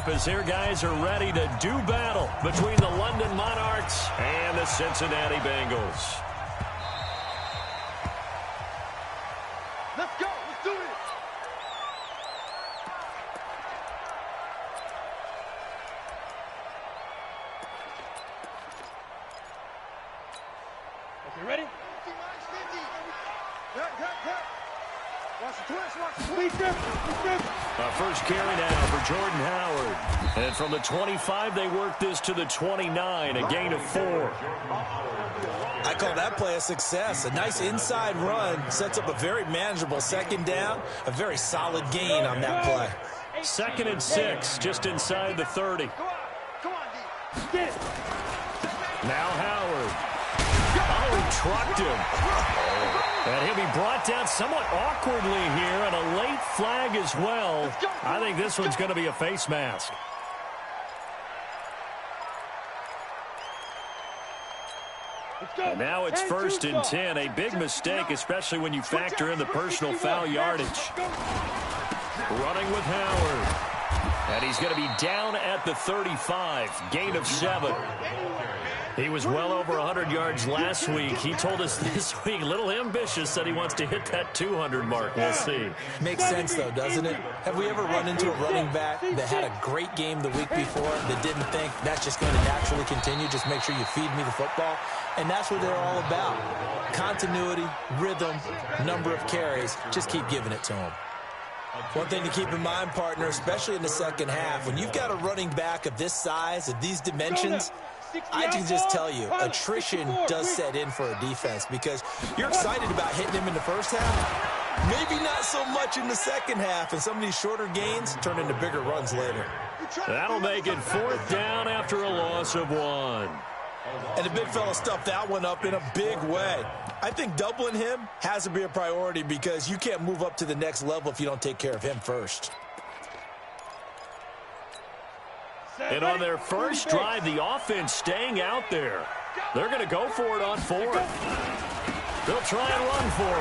up as their guys are ready to do battle between the London Monarchs and the Cincinnati Bengals. Let's go. Let's do it. Okay, ready? Watch the twist, watch the twist. First carry now for Jordan Howard. And from the 25, they work this to the 29, a gain of 4. I call that play a success. A nice inside run sets up a very manageable second down. A very solid gain on that play. 2nd and 6, just inside the 30. Come on, D. Get it. Now Howard. Oh, he trucked him. And he'll be brought down somewhat awkwardly here, and a late flag as well. I think this one's going to be a face mask. And now it's 1st and 10. A big mistake, especially when you factor in the personal foul yardage. Running with Howard. And he's going to be down at the 35. Gain of 7. He was well over 100 yards last week. He told us this week, a little ambitious, that he wants to hit that 200 mark. We'll see. Makes sense, though, doesn't it? Have we ever run into a running back that had a great game the week before that didn't think that's just going to naturally continue? Just make sure you feed me the football. And that's what they're all about. Continuity, rhythm, number of carries. Just keep giving it to them. One thing to keep in mind, partner, especially in the second half, when you've got a running back of this size, of these dimensions, I can just tell you, attrition does set in for a defense because you're excited about hitting him in the first half. Maybe not so much in the second half, and some of these shorter gains turn into bigger runs later. That'll make it 4th down after a loss of 1. And the big fella stuffed that one up in a big way. I think doubling him has to be a priority because you can't move up to the next level if you don't take care of him first. And on their first drive, the offense staying out there. They're going to go for it on 4th. They'll try and run for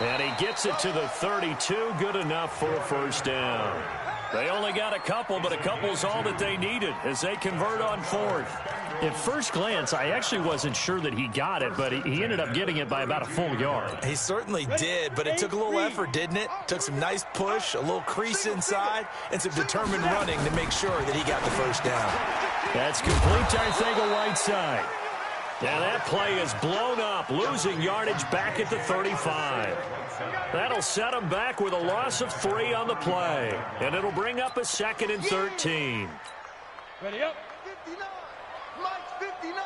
it. And he gets it to the 32. Good enough for a 1st down. They only got a couple, but a couple's all that they needed as they convert on 4th. At first glance, I actually wasn't sure that he got it, but he ended up getting it by about a full yard. He certainly did, but it took a little effort, didn't it? Took some nice push, a little crease inside, and some determined running to make sure that he got the 1st down. That's complete to Arthego Whiteside. And that play is blown up, losing yardage back at the 35. That'll set him back with a loss of 3 on the play. And it'll bring up a 2nd and 13. Ready up. 59. Mike's 59.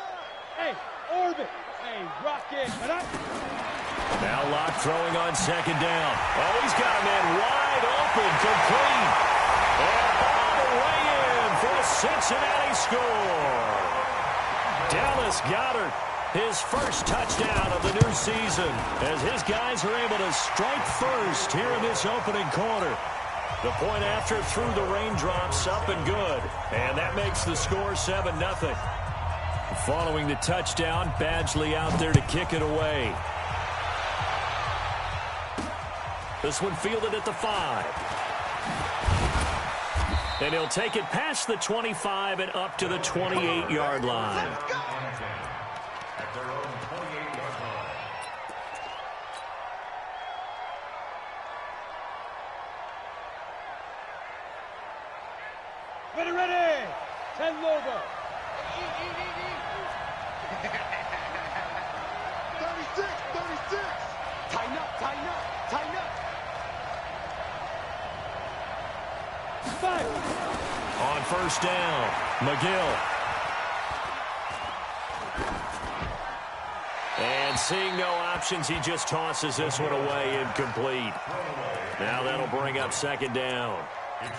Hey, orbit. Hey, rocket. Now Locke throwing on 2nd down. Oh, he's got a man wide open, complete. And all the way in for a Cincinnati score. Dallas Goedert, his first touchdown of the new season, as his guys are able to strike first here in this opening quarter. The point after through the raindrops, up and good. And that makes the score 7-0. Following the touchdown, Badgley out there to kick it away. This one fielded at the 5. And he'll take it past the 25 and up to the 28-yard line. Ready, ready. 10 logo. 36. Tighten up. 5. On 1st down, McGill. And seeing no options, he just tosses this one away, incomplete. Now that'll bring up 2nd down.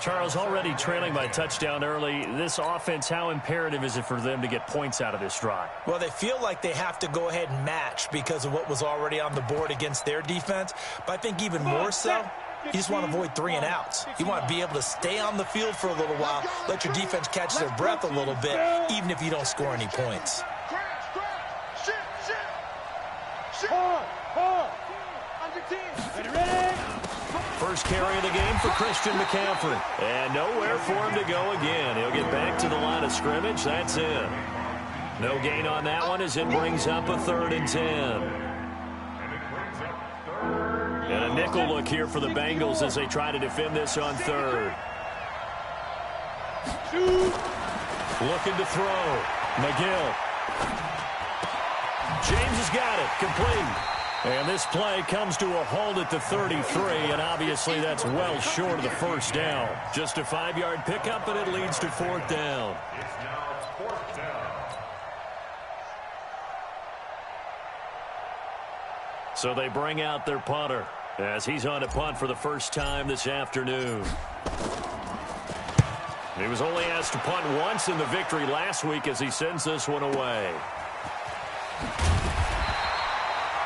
Charles, already trailing by touchdown early. This offense, how imperative is it for them to get points out of this drive? Well, they feel like they have to go ahead and match because of what was already on the board against their defense. But I think even more so, you just want to avoid 3 and outs. You want to be able to stay on the field for a little while, let your defense catch their breath a little bit, even if you don't score any points. Hard. Under 10. Ready. first carry of the game for Christian McCaffrey. And nowhere for him to go again. He'll get back to the line of scrimmage. That's it. No gain on that one as it brings up a 3rd and 10. And a nickel look here for the Bengals as they try to defend this on 3rd. Looking to throw. McGill. James has got it. Complete. And this play comes to a halt at the 33, and obviously that's well short of the first down. Just a 5-yard pickup, and it leads to 4th down. So they bring out their punter as he's on a punt for the first time this afternoon. He was only asked to punt once in the victory last week as he sends this one away.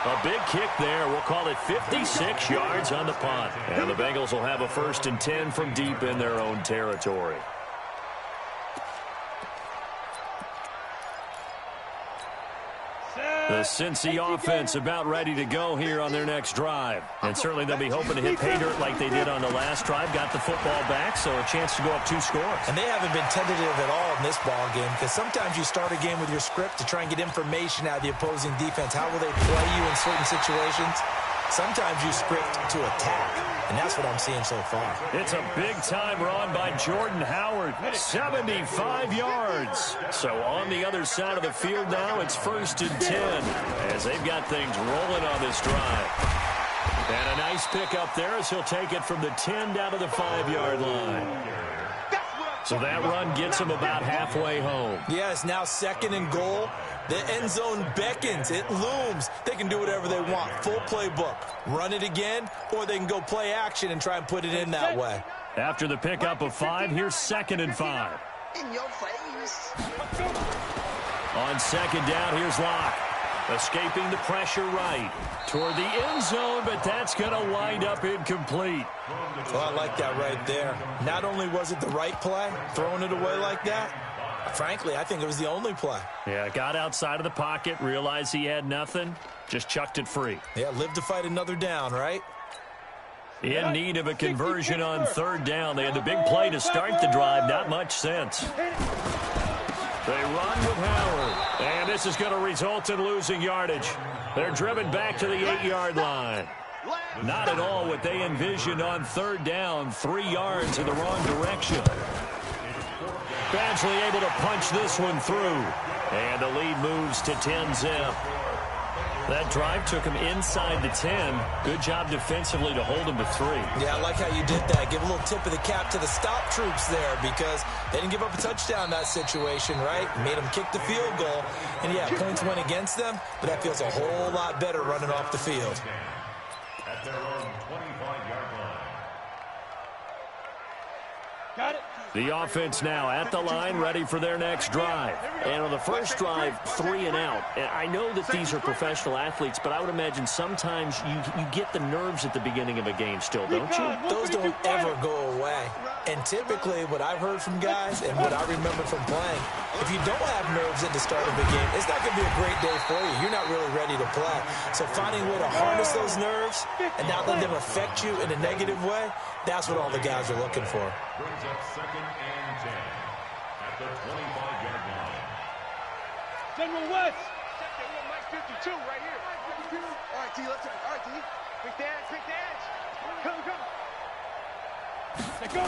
A big kick there. We'll call it 56 yards on the punt. And the Bengals will have a 1st and 10 from deep in their own territory. The Cincy offense about ready to go here on their next drive. And certainly they'll be hoping to hit pay dirt like they did on the last drive. Got the football back, so a chance to go up 2 scores. And they haven't been tentative at all in this ball game because sometimes you start a game with your script to try and get information out of the opposing defense. How will they play you in certain situations? Sometimes you script to attack, and that's what I'm seeing so far. It's a big-time run by Jordan Howard, 75 yards. So on the other side of the field now, it's 1st and 10 as they've got things rolling on this drive. And a nice pick up there as he'll take it from the 10 down to the 5-yard line. So that run gets him about halfway home. Yeah, it's now 2nd and goal. The end zone beckons. It looms. They can do whatever they want. Full playbook. Run it again, or they can go play action and try and put it in that way. After the pickup of 5, here's 2nd and 5. In your face. On 2nd down, here's Locke. Escaping the pressure right toward the end zone, but that's going to wind up incomplete. Well, I like that right there. Not only was it the right play, throwing it away like that, frankly, I think it was the only play. Yeah, got outside of the pocket, realized he had nothing, just chucked it free. Yeah, live to fight another down, right? In need of a conversion on 3rd down. They had the big play to start the drive, not much sense. They run with Howard, and this is going to result in losing yardage. They're driven back to the 8-yard line. Not at all what they envisioned on 3rd down, 3 yards in the wrong direction. Badgley able to punch this one through, and the lead moves to 10-zip. That drive took him inside the 10. Good job defensively to hold him to 3. Yeah, I like how you did that. Give a little tip of the cap to the stop troops there because they didn't give up a touchdown in that situation, right? Made them kick the field goal. And, yeah, points went against them, but that feels a whole lot better running off the field. At their own 25-yard line. Got it. The offense now at the line, ready for their next drive. And on the first drive, 3 and out. I know that these are professional athletes, but I would imagine sometimes you get the nerves at the beginning of a game still, don't you? Those don't ever go away. And typically what I've heard from guys and what I remember from playing, if you don't have nerves at the start of a game, it's not going to be a great day for you. You're not really ready to play. So finding a way to harness those nerves and not let them affect you in a negative way, that's what all the guys are looking for. Brings up 2nd and 10 at the 25-yard line. General West. Mike 52 right here. All right, T, let's go. All right, T. Quick dance, quick dance. Come. Let's go.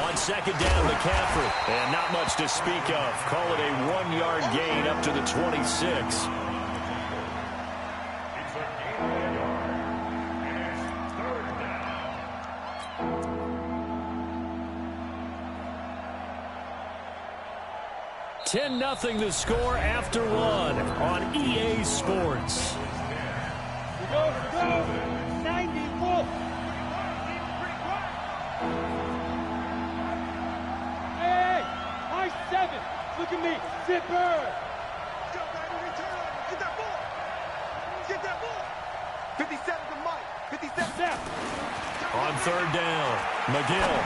On 2nd down, McCaffrey. And not much to speak of. Call it a 1-yard gain up to the 26. Ten 10-0 the score after 1 on EA Sports. Go. 94. Hey, high 7. Look at me. Zipper. Get that ball. Get that ball. 57 to Mike. 57 down. On 3rd down, McGill.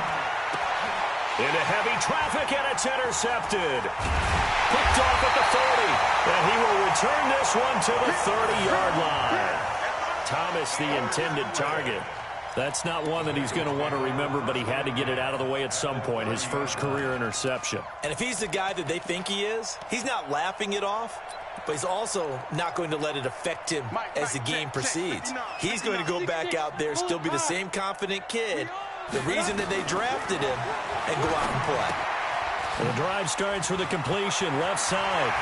Into heavy traffic, and it's intercepted. Picked off at the 40, and he will return this one to the 30-yard line. Thomas, the intended target. That's not one that he's going to want to remember, but he had to get it out of the way at some point, his first career interception. And if he's the guy that they think he is, he's not laughing it off, but he's also not going to let it affect him as the game proceeds. He's going to go back out there, still be the same confident kid, the reason that they drafted him, and go out and play. And the drive starts with a completion, left side.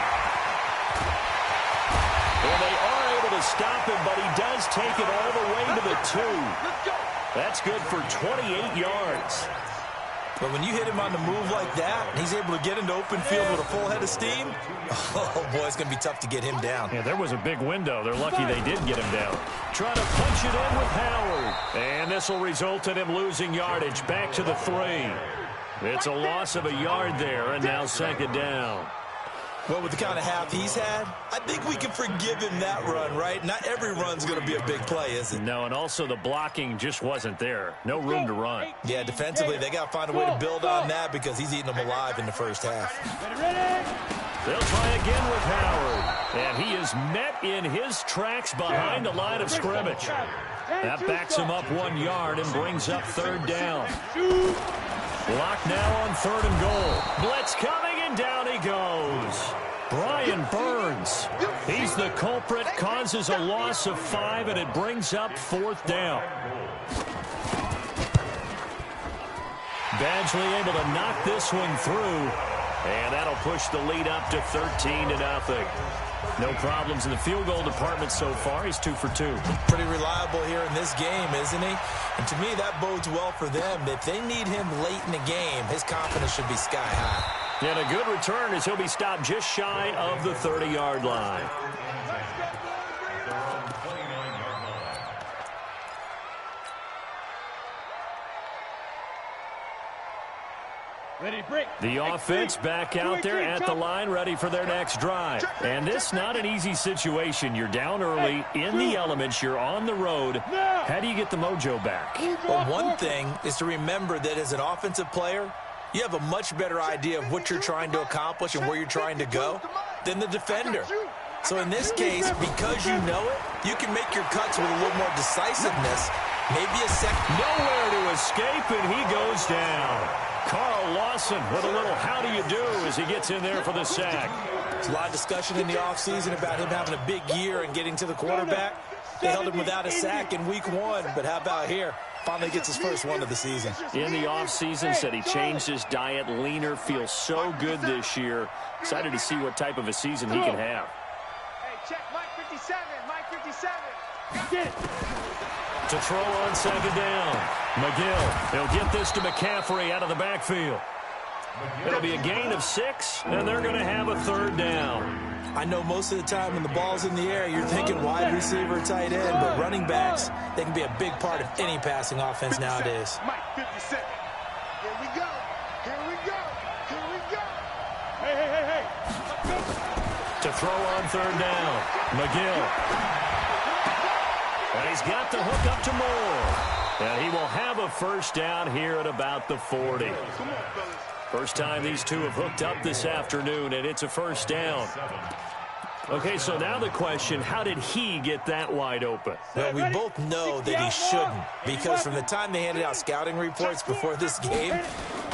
Well, they are able to stop him, but he does take it all the way to the 2. That's good for 28 yards. But when you hit him on the move like that, and he's able to get into open field with a full head of steam, oh, boy, it's going to be tough to get him down. Yeah, there was a big window. They're lucky they did get him down. Try to punch it in with Howard. And this will result in him losing yardage back to the 3. It's a loss of a yard there, and now second down. Well, with the kind of half he's had, I think we can forgive him that run, right? Not every run's going to be a big play, is it? No, and also the blocking just wasn't there. No room to run. Yeah, defensively, they got to find a way to build on that because he's eating them alive in the first half. They'll try again with Howard. And he is met in his tracks behind the line of scrimmage. That backs him up 1 yard and brings up third down. Block now on 3rd and goal. Blitz coming, and down he goes. Brian Burns. He's the culprit, causes a loss of 5, and it brings up 4th down. Badgley able to knock this one through, and that'll push the lead up to 13-0. No problems in the field goal department so far. He's 2 for 2. Pretty reliable here in this game, isn't he? And to me, that bodes well for them. If they need him late in the game, his confidence should be sky high. And a good return as he'll be stopped just shy of the 30-yard line. The offense back out there at the line, ready for their next drive. And this not an easy situation. You're down early, in the elements, you're on the road. How do you get the mojo back? Well, one thing is to remember that as an offensive player, you have a much better idea of what you're trying to accomplish and where you're trying to go than the defender. So in this case, because you know it, you can make your cuts with a little more decisiveness. Maybe a second. Nowhere to escape, and he goes down. Carl Lawson with a little how do you do as he gets in there for the sack. There's a lot of discussion in the offseason about him having a big year and getting to the quarterback. They held him without a sack in week 1, but how about here? Finally gets his first one of the season. In the offseason, said he changed his diet, leaner, feels so good this year. Excited to see what type of a season he can have. Hey, check Mike 57, Mike 57. Get it. To throw on second down. McGill, he'll get this to McCaffrey out of the backfield. It'll be a gain of 6, and they're going to have a 3rd down. I know most of the time when the ball's in the air, you're thinking wide receiver, tight end, but running backs, they can be a big part of any passing offense nowadays. Mike 57. Here we go. Here we go. Here we go. Hey. To throw on 3rd down. McGill. And he's got the hook up to Moore. And he will have a first down here at about the 40. First time these two have hooked up this afternoon, and it's a first down. Okay, so now the question, how did he get that wide open? Well, we both know that he shouldn't, because from the time they handed out scouting reports before this game,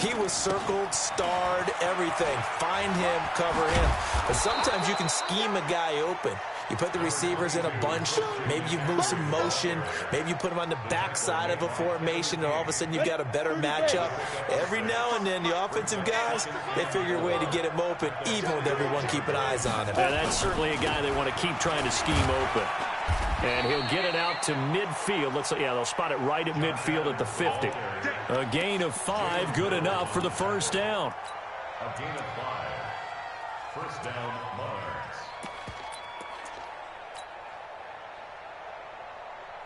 he was circled, starred, everything. Find him, cover him. But sometimes you can scheme a guy open. You put the receivers in a bunch. Maybe you move some motion. Maybe you put them on the backside of a formation, and all of a sudden you've got a better matchup. Every now and then, the offensive guys, they figure a way to get him open, even with everyone keeping eyes on him. And that's certainly a guy they want to keep trying to scheme open. And he'll get it out to midfield. They'll spot it right at midfield at the 50. A gain of 5, good enough for the first down. A gain of 5. First down, Monarchs.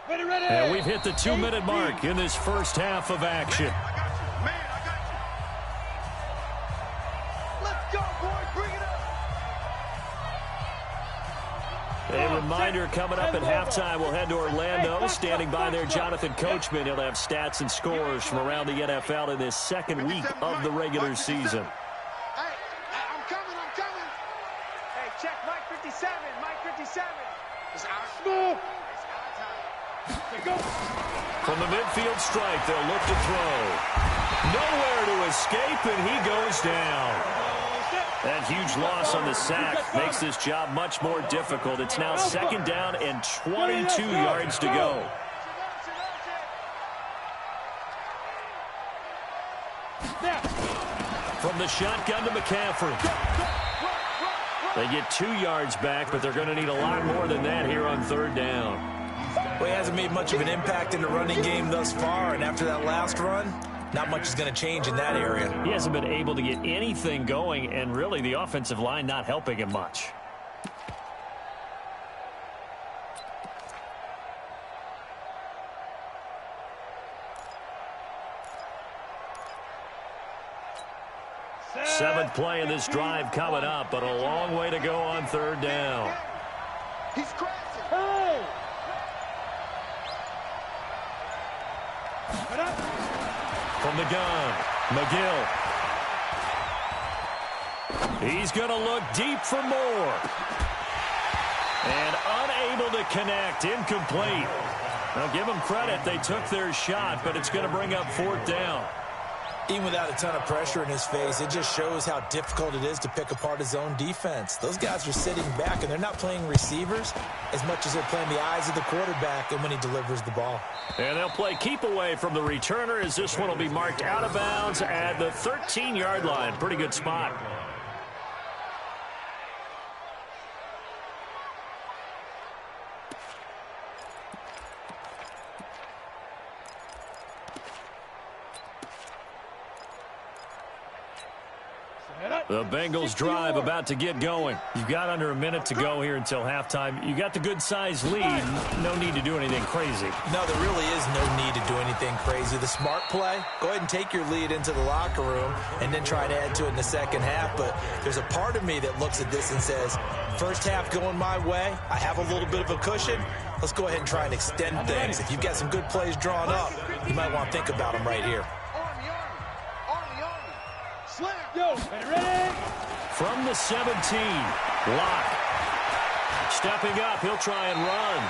Ready. And we've hit the 2-minute mark in this first half of action. Man, I got you. Let's go, boys. Bring it up. A reminder coming up at halftime, we'll head to Orlando. Standing by there, Jonathan Coachman. He'll have stats and scores from around the NFL in this second week of the regular season. Hey, I'm coming. Hey, check Mike 57. Mike 57. It's our time. From the midfield stripe, they'll look to throw. Nowhere to escape, and he goes down. That huge loss on the sack makes this job much more difficult. It's now 2nd down and 22 yards to go. From the shotgun to McCaffrey. They get 2 yards back, but they're going to need a lot more than that here on 3rd down. Well, he hasn't made much of an impact in the running game thus far, and after that last run, not much is going to change in that area. He hasn't been able to get anything going, and really the offensive line not helping him much. Seventh play of this drive coming up, but a long way to go on 3rd down. He's crashing. From the gun, McGill. He's going to look deep for more. And unable to connect, incomplete. Now give them credit, they took their shot, but it's going to bring up 4th down. Even without a ton of pressure in his face, it just shows how difficult it is to pick apart his own defense. Those guys are sitting back, and they're not playing receivers as much as they're playing the eyes of the quarterback and when he delivers the ball. And they'll play keep away from the returner as this one will be marked out of bounds at the 13-yard line. Pretty good spot. The Bengals drive about to get going. You've got under a minute to go here until halftime. You got the good-sized lead. No need to do anything crazy. No, there really is no need to do anything crazy. The smart play, go ahead and take your lead into the locker room and then try to add to it in the second half. But there's a part of me that looks at this and says, first half going my way, I have a little bit of a cushion. Let's go ahead and try and extend things. If you've got some good plays drawn up, you might want to think about them right here. From the 17, Locke. Stepping up, he'll try and run.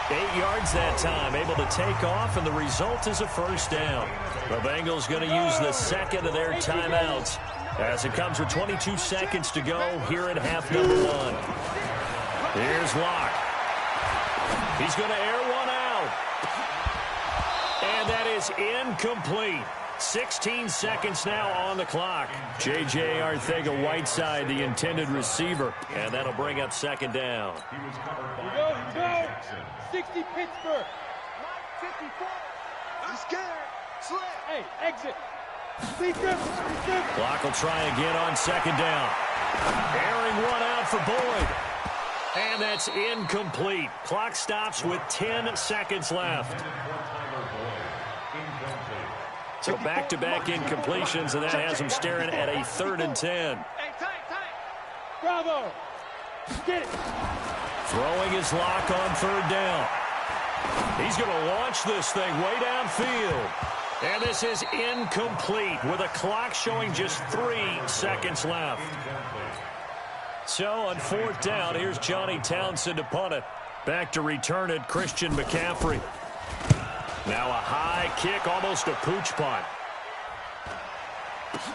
8 yards that time, able to take off, and the result is a 1st down. The Bengals going to use the 2nd of their timeouts as it comes with 22 seconds to go here in half number 1. Here's Locke. He's going to air one out. And that is incomplete. 16 seconds now on the clock. J.J. Arcega-Whiteside, the intended receiver, and that'll bring up 2nd down. Here we go. 60 Pittsburgh. 54. He's scared. Slip. Hey, exit. Clock will try again on 2nd down. Airing one out for Boyd. And that's incomplete. Clock stops with 10 seconds left. So back-to-back incompletions, and that has him staring at a 3rd and 10. Hey, tight. Bravo. Get it. Throwing his Lock on 3rd down. He's going to launch this thing way downfield. And this is incomplete with a clock showing just 3 seconds left. So on 4th down, here's Johnny Townsend to punt it. Back to return it, Christian McCaffrey. Now a high kick, almost a pooch punt.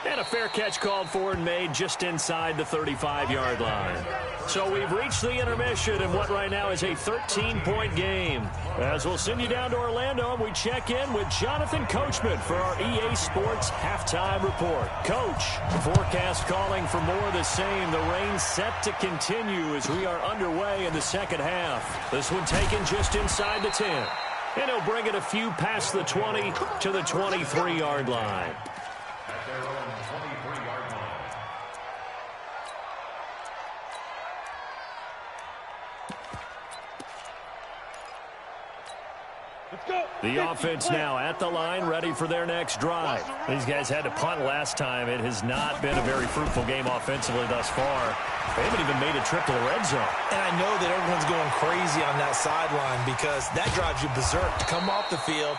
And a fair catch called for and made just inside the 35-yard line. So we've reached the intermission in what right now is a 13-point game. As we'll send you down to Orlando, and we check in with Jonathan Coachman for our EA Sports Halftime Report. Coach, forecast calling for more of the same. The rain set to continue as we are underway in the second half. This one taken just inside the 10. And he'll bring it a few past the 20 to the 23-yard line. The offense now at the line, ready for their next drive. These guys had to punt last time. It has not been a very fruitful game offensively thus far. They haven't even made a trip to the red zone. And I know that everyone's going crazy on that sideline because that drives you berserk to come off the field,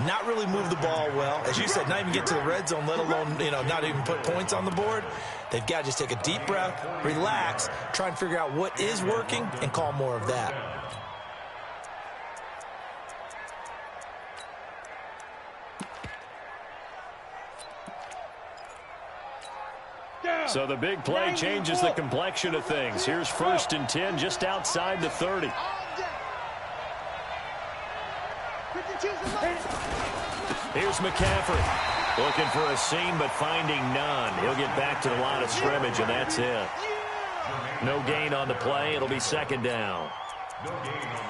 not really move the ball well. As you said, not even get to the red zone, let alone, not even put points on the board. They've got to just take a deep breath, relax, try and figure out what is working, and call more of that. So the big play changes the complexion of things. Here's 1st and 10 just outside the 30. Here's McCaffrey. Looking for a seam, but finding none. He'll get back to the line of scrimmage, and that's it. No gain on the play. It'll be 2nd down.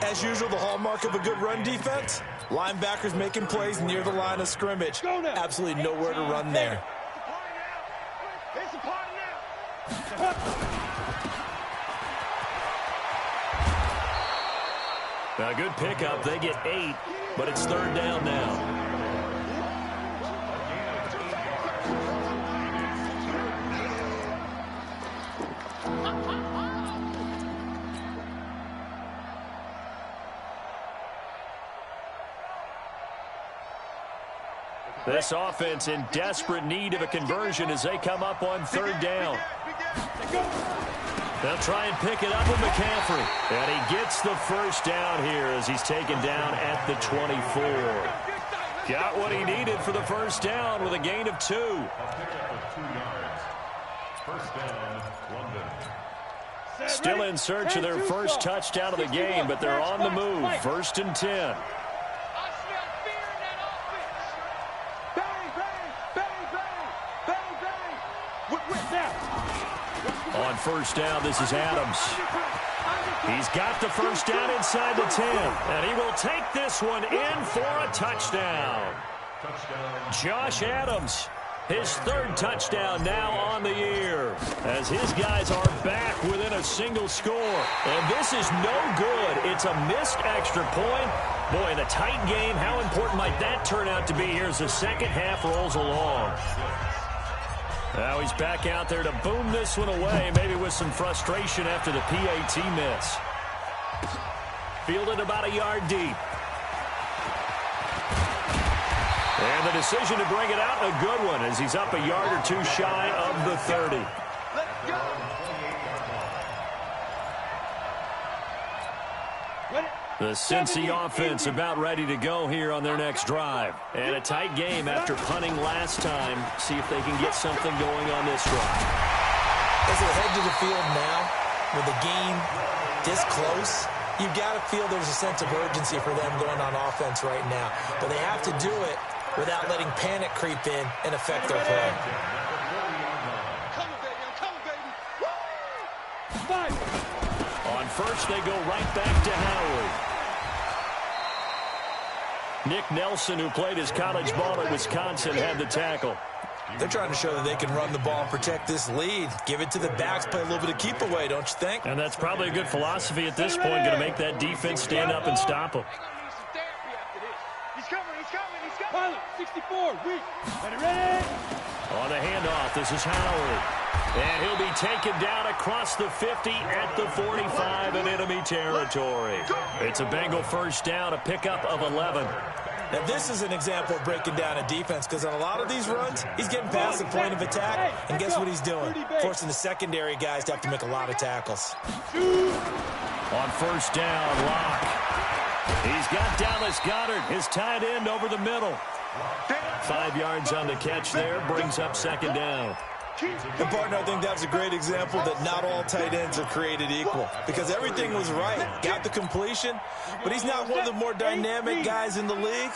As usual, the hallmark of a good run defense, linebackers making plays near the line of scrimmage. Absolutely nowhere to run there. A good pickup. They get 8, but it's 3rd down now. This offense in desperate need of a conversion as they come up on 3rd down. They'll try and pick it up with McCaffrey. And he gets the 1st down here as he's taken down at the 24. Got what he needed for the 1st down with a gain of 2. Still in search of their first touchdown of the game, but they're on the move. 1st and 10. On 1st down, this is Adams. He's got the 1st down inside the 10, and he will take this one in for a touchdown. Josh Adams, his 3rd touchdown now on the year, as his guys are back within a single score. And this is no good. It's a missed extra point. Boy, in a tight game, how important might that turn out to be here as the 2nd half rolls along? Now he's back out there to boom this one away, maybe with some frustration after the PAT miss. Fielded about a yard deep. And the decision to bring it out, a good one, as he's up a yard or 2 shy of the 30. Let's go. The Cincy offense about ready to go here on their next drive. And a tight game after punting last time. See if they can get something going on this drive. As they head to the field now, with the game this close, you've got to feel there's a sense of urgency for them going on offense right now. But they have to do it without letting panic creep in and affect their play. On 1st, they go right back to Howard. Nick Nelson, who played his college ball at Wisconsin, had the tackle. They're trying to show that they can run the ball and protect this lead. Give it to the backs, play a little bit of keep away, don't you think? And that's probably a good philosophy at this point, going to make that defense stand up and stop him. He's coming. 64, weak. Ready. On the handoff, this is Howard. And he'll be taken down across the 50 at the 45 in enemy territory. It's a Bengal 1st down, a pickup of 11. Now, this is an example of breaking down a defense, because on a lot of these runs, he's getting past the point of attack, and guess what he's doing? Forcing the secondary guys to have to make a lot of tackles. On 1st down, Locke. He's got Dallas Goedert, his tight end, over the middle. 5 yards on the catch there, brings up 2nd down. And, partner, I think that was a great example that not all tight ends are created equal, because everything was right. Got the completion, but he's not one of the more dynamic guys in the league.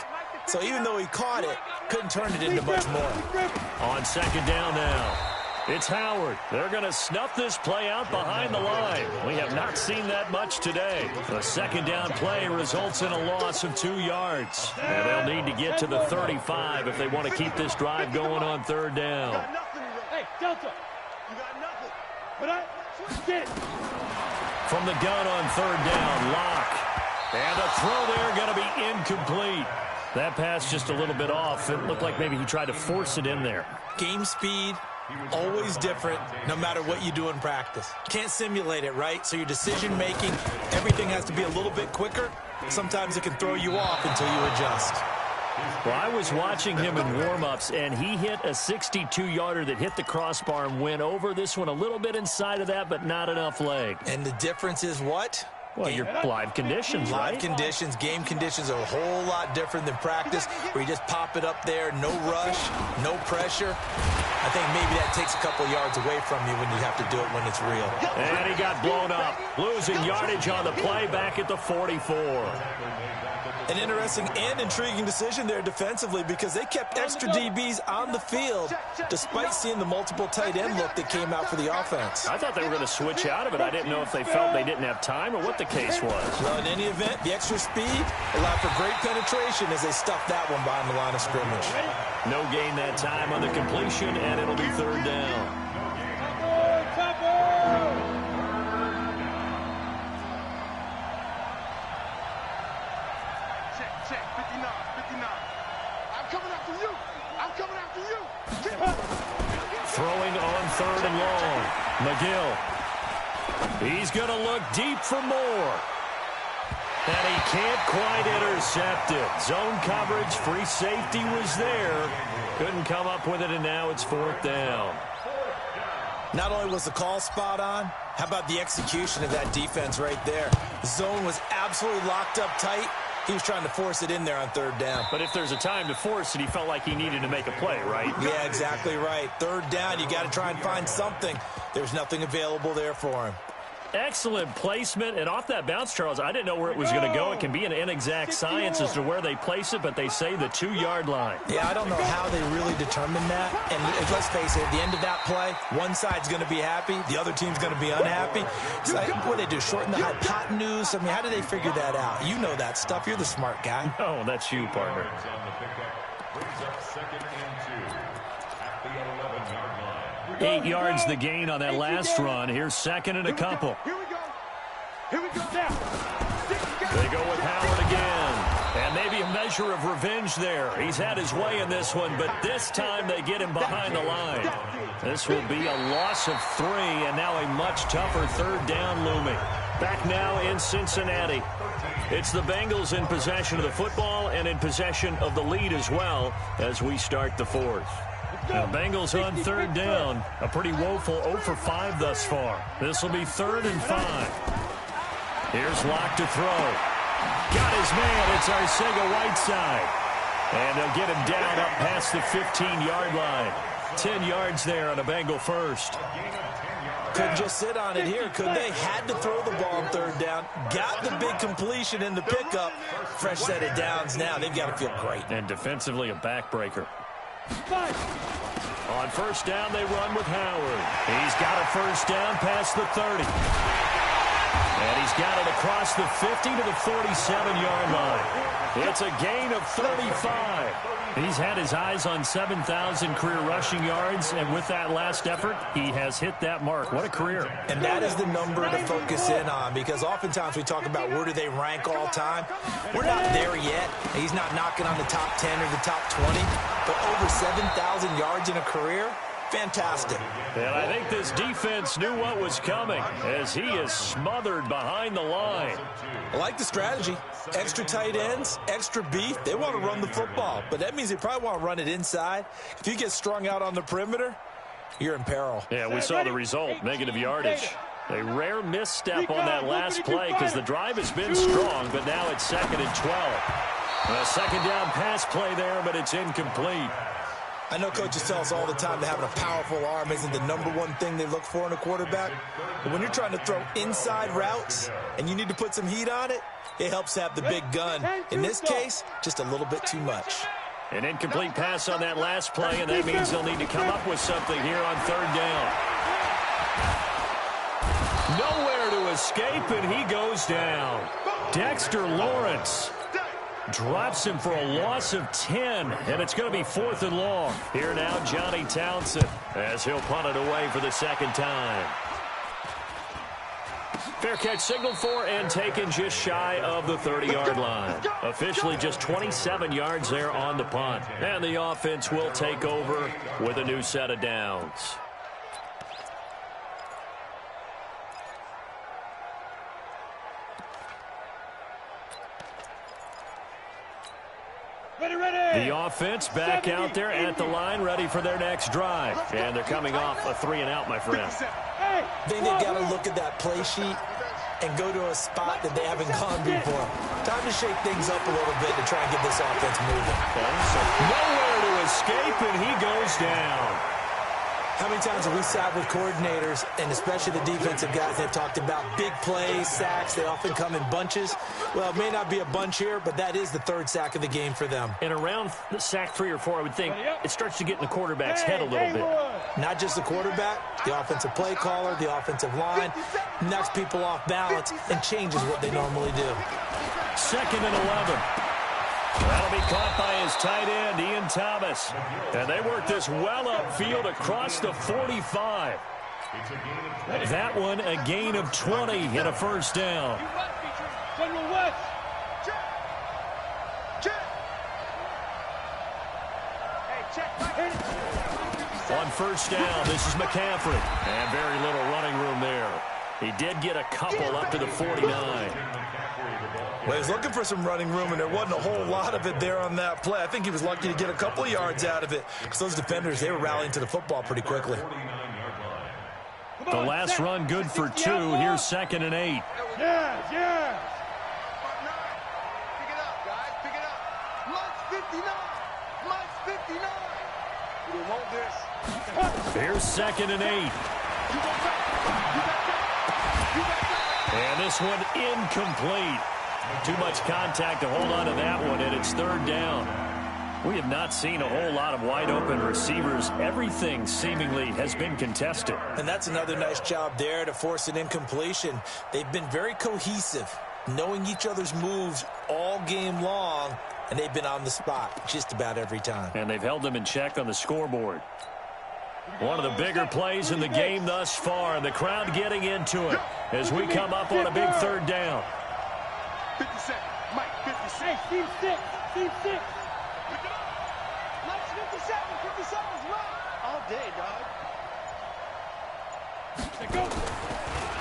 So even though he caught it, couldn't turn it into much more. On 2nd down now, it's Howard. They're going to snuff this play out behind the line. We have not seen that much today. The 2nd down play results in a loss of 2 yards. And they'll need to get to the 35 if they want to keep this drive going on 3rd down. Hey, Delta, you got nothing. But I get it. From the gun on 3rd down, Locke. And a throw there going to be incomplete. That pass just a little bit off. It looked like maybe he tried to force it in there. Game speed, always different, no matter what you do in practice. Can't simulate it, right? So your decision-making, everything has to be a little bit quicker. Sometimes it can throw you off until you adjust. Well, I was watching him in warm-ups, and he hit a 62-yarder that hit the crossbar and went over. This one a little bit inside of that, but not enough leg. And the difference is what? Well, your live conditions, right? Live conditions, game conditions are a whole lot different than practice, where you just pop it up there, no rush, no pressure. I think maybe that takes a couple yards away from you when you have to do it when it's real. And he got blown up, losing yardage on the play back at the 44. An interesting and intriguing decision there defensively, because they kept extra DBs on the field despite seeing the multiple tight end look that came out for the offense. I thought they were going to switch out of it. I didn't know if they felt they didn't have time or what the case was. Well, in any event, the extra speed allowed for great penetration as they stuffed that one behind the line of scrimmage. No gain that time on the completion, and it'll be third down. Throwing on third and long. McGill. He's going to look deep for more. And he can't quite intercept it. Zone coverage, free safety was there. Couldn't come up with it, and now it's fourth down. Not only was the call spot on, how about the execution of that defense right there? The zone was absolutely locked up tight. He was trying to force it in there on third down. But if there's a time to force it, he felt like he needed to make a play, right? Yeah, exactly right. Third down, you got to try and find something. There's nothing available there for him. Excellent placement, and off that bounce, Charles, I didn't know where it was going to go. It can be an inexact science as to where they place it, but they say the 2-yard line. Yeah, I don't know how they really determine that. And let's face it, at the end of that play, one side's going to be happy, the other team's going to be unhappy. It's like, what do they do, shorten the hypotenuse? I mean, how do they figure that out? You know that stuff. You're the smart guy. No, that's you, partner. 8 yards the gain on that last run. Here's second and a couple. Here we go. Here we go now. They go with Howard again. And maybe a measure of revenge there. He's had his way in this one, but this time they get him behind the line. This will be a loss of 3, and now a much tougher third down looming. Back now in Cincinnati. It's the Bengals in possession of the football and in possession of the lead as well as we start the fourth. Now, Bengals on third down. A pretty woeful 0 for 5 thus far. This will be 3rd and 5. Here's Locke to throw. Got his man. It's Arcega-Whiteside. And they'll get him down up past the 15-yard line. 10 yards there on a Bengal first. Couldn't just sit on it here, could they? Had to throw the ball on third down. Got the big completion in the pickup. Fresh set of downs now. They've got to feel great. And defensively, a backbreaker. On first down, they run with Howard. He's got a first down past the 30. And he's got it across the 50 to the 47-yard line. It's a gain of 35. He's had his eyes on 7,000 career rushing yards, and with that last effort, he has hit that mark. What a career. And that is the number to focus in on, because oftentimes we talk about where do they rank all time. We're not there yet. He's not knocking on the top 10 or the top 20, but over 7,000 yards in a career, fantastic. And I think this defense knew what was coming as he is smothered behind the line. I like the strategy. Extra tight ends, extra beef. They want to run the football, but that means they probably want to run it inside. If you get strung out on the perimeter, you're in peril. Yeah, we saw the result, negative yardage. A rare misstep on that last play because the drive has been strong, but now it's 2nd and 12. A second down pass play there, but it's incomplete. I know coaches tell us all the time that having a powerful arm isn't the #1 thing they look for in a quarterback. But when you're trying to throw inside routes and you need to put some heat on it, it helps have the big gun. In this case, just a little bit too much. An incomplete pass on that last play, and that means they'll need to come up with something here on third down. Nowhere to escape, and he goes down. Dexter Lawrence drops him for a loss of 10, and it's going to be 4th and long. Here now, Johnny Townsend, as he'll punt it away for the second time. Fair catch signaled for and taken just shy of the 30-yard line. Officially just 27 yards there on the punt. And the offense will take over with a new set of downs. The offense back out there at the line, ready for their next drive. And they're coming off a 3-and-out, my friend. I think they've got to look at that play sheet and go to a spot that they haven't gone before. Time to shake things up a little bit to try and get this offense moving. So nowhere to escape, and he goes down. How many times have we sat with coordinators, and especially the defensive guys, that talked about big plays, sacks? They often come in bunches. Well, it may not be a bunch here, but that is the third sack of the game for them. And around sack 3 or 4, I would think it starts to get in the quarterback's head a little bit. Not just the quarterback, the offensive play caller, the offensive line, knocks people off balance and changes what they normally do. 2nd and 11. That'll be caught by his tight end, Ian Thomas. And they work this well upfield across the 45. That one a gain of 20 and a first down. On first down, this is McCaffrey. And very little running room there. He did get a couple up to the 49. Well, he was looking for some running room, and there wasn't a whole lot of it there on that play. I think he was lucky to get a couple of yards out of it, because those defenders, they were rallying to the football pretty quickly. The last run good for 2. Here's 2nd and 8. Yeah. Pick it up, guys. Pick it up. Minus 59. Minus 59. We want this. Here's 2nd and 8. And this one incomplete. Too much contact to hold on to that one, and it's 3rd down. We have not seen a whole lot of wide-open receivers. Everything seemingly has been contested. And that's another nice job there to force an incompletion. They've been very cohesive, knowing each other's moves all game long, and they've been on the spot just about every time. And they've held them in check on the scoreboard. One of the bigger plays in the game thus far, and the crowd getting into it as we come up on a big 3rd down. 57. Mike, 56. Team 6. Team 6. Mike's 57. 57's right. All day, dog. Go.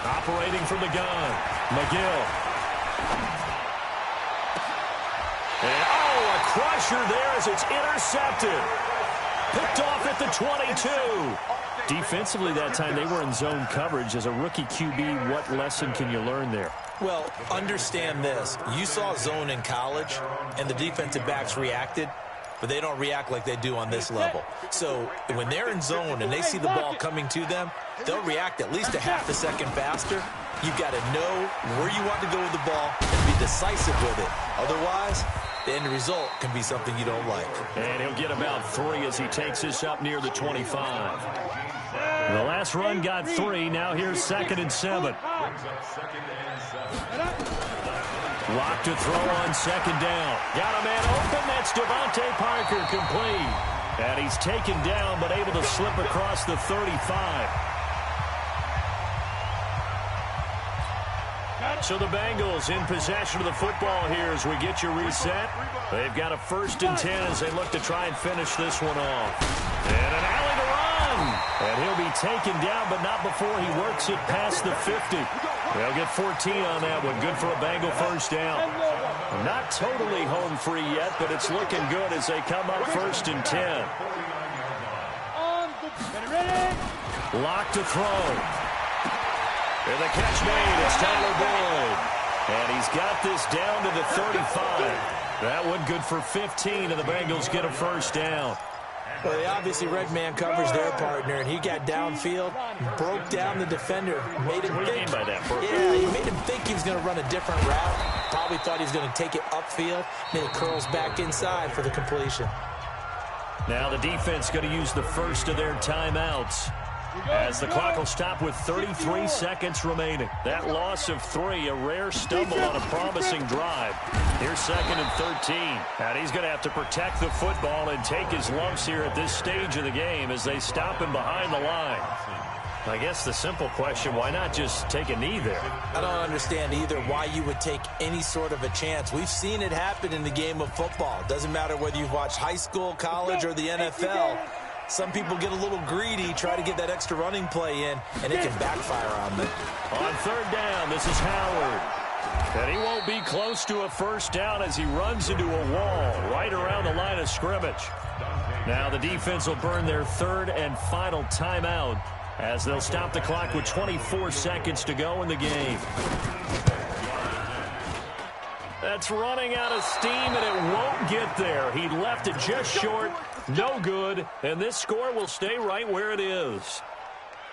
Operating from the gun, McGill. And, a crusher there as it's intercepted. Picked off at the 22. Defensively that time, they were in zone coverage. As a rookie QB, what lesson can you learn there? Well, understand this. You saw zone in college, and the defensive backs reacted, but they don't react like they do on this level. So when they're in zone and they see the ball coming to them, they'll react at least a half a second faster. You've got to know where you want to go with the ball and be decisive with it. Otherwise, the end result can be something you don't like. And he'll get about 3 as he takes this up near the 25. The last run got 3. Now here's 2nd and 7. Lock to throw on 2nd down. Got a man open. That's Devontae Parker, complete. And he's taken down but able to slip across the 35. So the Bengals in possession of the football here as we get you reset. They've got a 1st and 10 as they look to try and finish this one off. And an alley to run. And he'll be taken down, but not before he works it past the 50. They'll get 14 on that one. Good for a Bengal 1st down. Not totally home free yet, but it's looking good as they come up 1st and 10. Lock to throw. And the catch made. It's Tyler Boyd. And he's got this down to the 35. That one good for 15, and the Bengals get a 1st down. Well, they obviously red man covers their partner, and he got downfield, broke down the defender, made him What do you mean by that, Brooke? Yeah, he made him think he was going to run a different route. Probably thought he was going to take it upfield. Then he curls back inside for the completion. Now the defense going to use the first of their timeouts, as the clock will stop with 33 seconds remaining. That loss of 3, a rare stumble on a promising drive. Here's 2nd and 13. And he's going to have to protect the football and take his lumps here at this stage of the game as they stop him behind the line. I guess the simple question, why not just take a knee there? I don't understand either why you would take any sort of a chance. We've seen it happen in the game of football. It doesn't matter whether you've watched high school, college, or the NFL. Some people get a little greedy, try to get that extra running play in, and it can backfire on them. On 3rd down, this is Howard. And he won't be close to a 1st down as he runs into a wall right around the line of scrimmage. Now the defense will burn their 3rd and final timeout as they'll stop the clock with 24 seconds to go in the game. That's running out of steam, and it won't get there. He left it just short, no good, and this score will stay right where it is.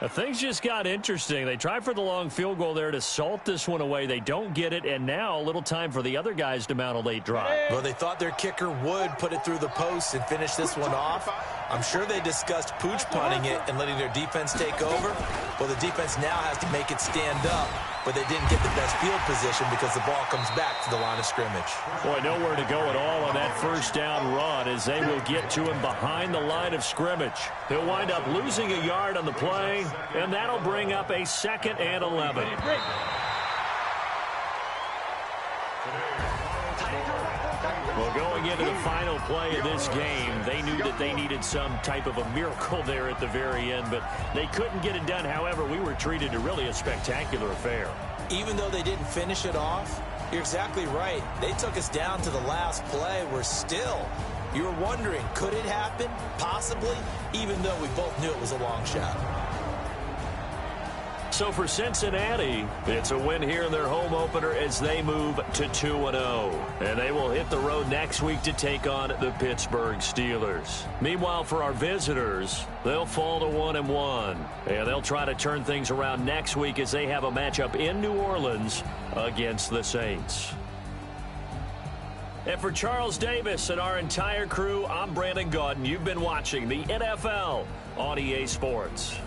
Things just got interesting. They tried for the long field goal there to salt this one away. They don't get it, and now a little time for the other guys to mount a late drive. Well, they thought their kicker would put it through the post and finish this one off. I'm sure they discussed pooch punting it and letting their defense take over. Well, the defense now has to make it stand up, but they didn't get the best field position because the ball comes back to the line of scrimmage. Boy, nowhere to go at all on that first down run as they will get to him behind the line of scrimmage. He'll wind up losing a yard on the play, and that'll bring up a 2nd and 11. Well, going into the final play of this game, they knew that they needed some type of a miracle there at the very end, but they couldn't get it done. However, we were treated to really a spectacular affair. Even though they didn't finish it off, you're exactly right. They took us down to the last play. You were wondering, could it happen? Possibly, even though we both knew it was a long shot. So for Cincinnati, it's a win here in their home opener as they move to 2-0. And they will hit the road next week to take on the Pittsburgh Steelers. Meanwhile, for our visitors, they'll fall to 1-1. And they'll try to turn things around next week as they have a matchup in New Orleans against the Saints. And for Charles Davis and our entire crew, I'm Brandon Gaudin. You've been watching the NFL on EA Sports.